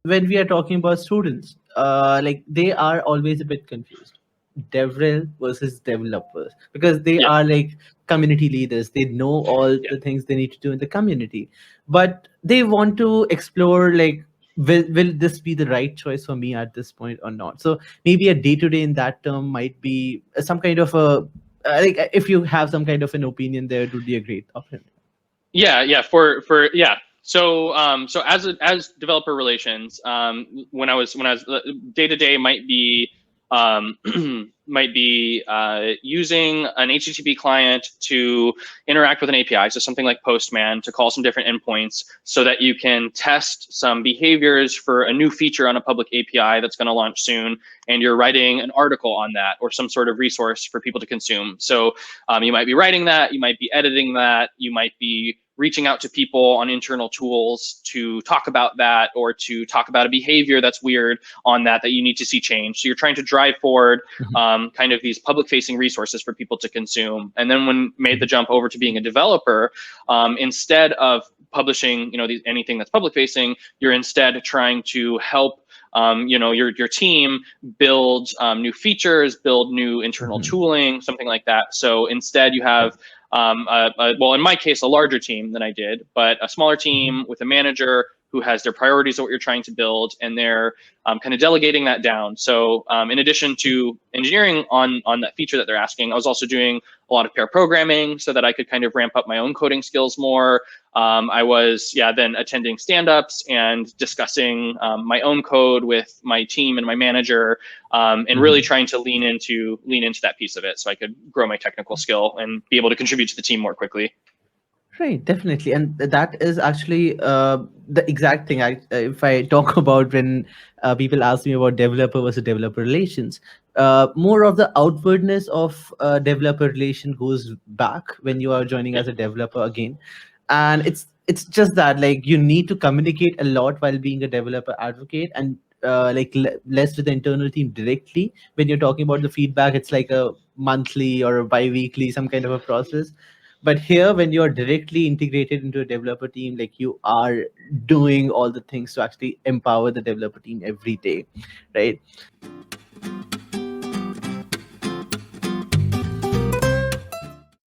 when we are talking about students, like they are always a bit confused. DevRel versus developers, because they Yeah, are like community leaders. They know all yeah, the things they need to do in the community, but they want to explore like will this be the right choice for me at this point or not? So maybe a day to day in that term might be some kind of a like if you have some kind of an opinion there, it would be a great option. yeah. Yeah. So as developer relations, when I was day to day might be um, might be using an HTTP client to interact with an API, so something like Postman, to call some different endpoints so that you can test some behaviors for a new feature on a public API that's going to launch soon, and you're writing an article on that or some sort of resource for people to consume. So you might be writing that, you might be editing that, you might be reaching out to people on internal tools to talk about that or to talk about a behavior that's weird on that you need to see change. So you're trying to drive forward kind of these public facing resources for people to consume. And then when made the jump over to being a developer, instead of publishing, anything that's public facing, you're instead trying to help your team build new features, build new internal Mhm. tooling, something like that. So instead you have, well, in my case, a larger team than I did, but a smaller Mhm. team with a manager who has their priorities of what you're trying to build, and they're kind of delegating that down. So in addition to engineering on that feature that they're asking, I was also doing a lot of pair programming so that I could kind of ramp up my own coding skills more. I was, then attending stand-ups and discussing my own code with my team and my manager, and really Mhm. trying to lean into that piece of it so I could grow my technical skill and be able to contribute to the team more quickly. Right, definitely, and that is actually the exact thing. If I talk about when people ask me about developer versus developer relations, more of the outwardness of developer relation goes back when you are joining Yeah. as a developer again, and it's just that like you need to communicate a lot while being a developer advocate, and less with the internal team directly. When you're talking about the feedback, it's like a monthly or a bi-weekly some kind of a process, but here when you're directly integrated into a developer team, like you are doing all the things to actually empower the developer team every day, right?